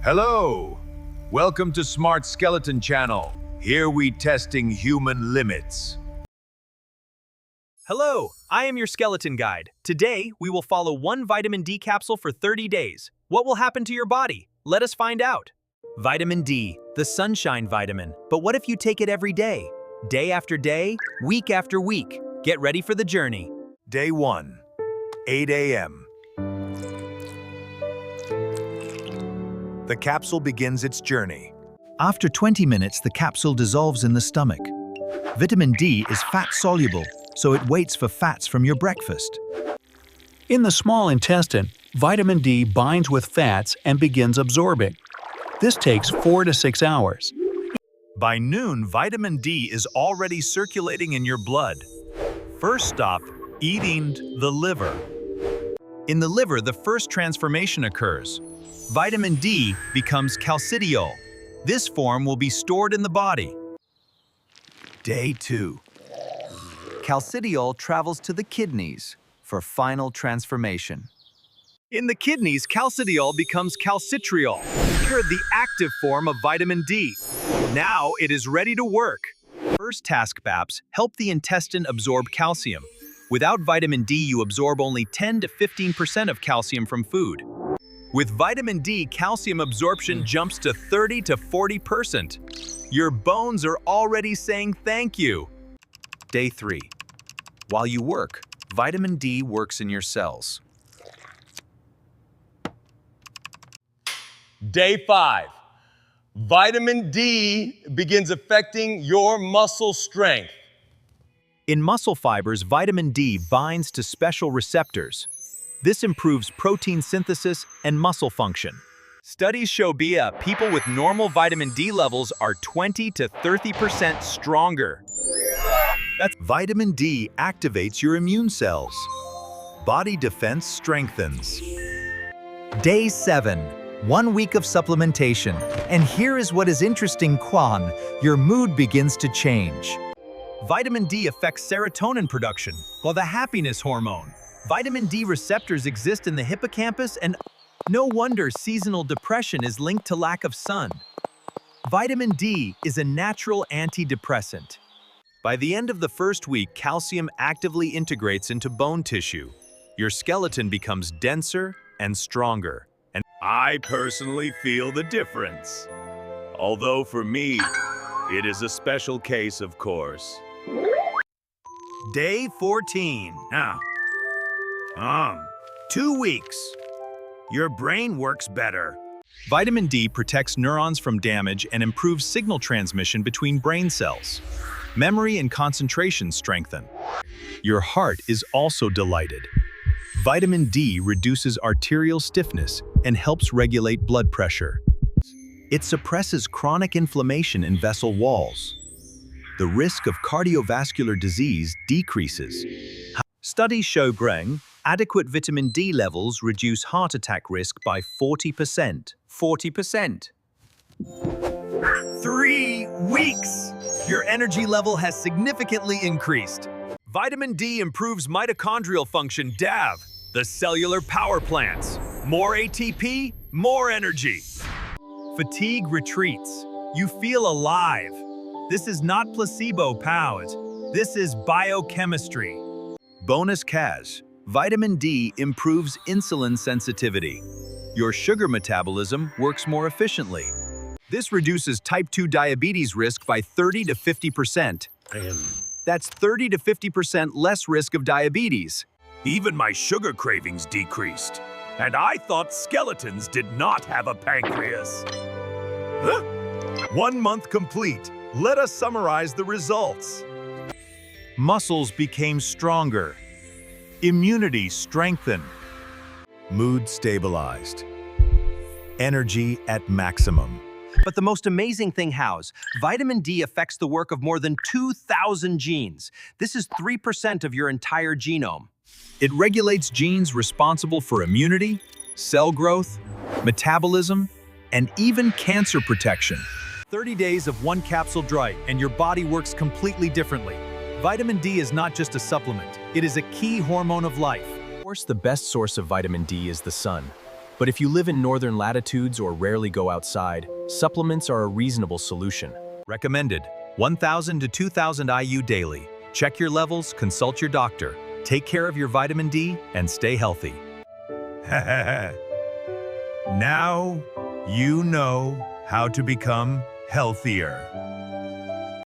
Hello! Welcome to Smart Skeleton Channel. Here we testing human limits. Hello, I am your skeleton guide. Today, we will follow one vitamin D capsule for 30 days. What will happen to your body? Let us find out. Vitamin D, the sunshine vitamin. But what if you take it every day? Day after day, week after week. Get ready for the journey. Day 1, 8 a.m. The capsule begins its journey. After 20 minutes, the capsule dissolves in the stomach. Vitamin D is fat-soluble, so it waits for fats from your breakfast. In the small intestine, vitamin D binds with fats and begins absorbing. This takes 4 to 6 hours. By noon, vitamin D is already circulating in your blood. First stop, eating the liver. In the liver, the first transformation occurs. Vitamin D becomes calcidiol. This form will be stored in the body. Day 2. Calcidiol travels to the kidneys for final transformation. In the kidneys, calcidiol becomes calcitriol, the active form of vitamin D. Now it is ready to work. First task, BAPs, help the intestine absorb calcium. Without vitamin D, you absorb only 10 to 15% of calcium from food. With vitamin D, calcium absorption jumps to 30 to 40%. Your bones are already saying thank you. Day 3. While you work, vitamin D works in your cells. Day 5. Vitamin D begins affecting your muscle strength. In muscle fibers, vitamin D binds to special receptors. This improves protein synthesis and muscle function. Studies show people with normal vitamin D levels are 20 to 30% stronger. Vitamin D activates your immune cells. Body defense strengthens. Day 7. 1 week of supplementation. And here is what is interesting, Kwan. Your mood begins to change. Vitamin D affects serotonin production, while the happiness hormone. Vitamin D receptors exist in the hippocampus, and no wonder seasonal depression is linked to lack of sun. Vitamin D is a natural antidepressant. By the end of the first week, calcium actively integrates into bone tissue. Your skeleton becomes denser and stronger. And I personally feel the difference. Although for me, it is a special case, of course. Day 14. 2 weeks. Your brain works better. vitamin D protects neurons from damage and improves signal transmission between brain cells. Memory and concentration strengthen. Your heart is also delighted. Vitamin D reduces arterial stiffness and helps regulate blood pressure. It suppresses chronic inflammation in vessel walls. The risk of cardiovascular disease decreases. Studies show adequate vitamin D levels reduce heart attack risk by 40%. 40%. 3 weeks. Your energy level has significantly increased. Vitamin D improves mitochondrial function, the cellular power plants. More ATP, more energy. Fatigue retreats. You feel alive. This is not placebo-powered. This is biochemistry. Bonus Kaz. Vitamin D improves insulin sensitivity. Your sugar metabolism works more efficiently. This reduces type 2 diabetes risk by 30 to 50%. That's 30 to 50% less risk of diabetes. Even my sugar cravings decreased. And I thought skeletons did not have a pancreas. 1 month complete. Let us summarize the results. Muscles became stronger. Immunity strengthened. Mood stabilized. Energy at maximum. But the most amazing thing, vitamin D affects the work of more than 2,000 genes. This is 3% of your entire genome. It regulates genes responsible for immunity, cell growth, metabolism, and even cancer protection. 30 days of one capsule dry, and your body works completely differently. Vitamin D is not just a supplement, it is a key hormone of life. Of course, the best source of vitamin D is the sun. But if you live in northern latitudes or rarely go outside, supplements are a reasonable solution. Recommended 1,000 to 2,000 IU daily. Check your levels, consult your doctor. Take care of your vitamin D and stay healthy. Now you know how to become healthier.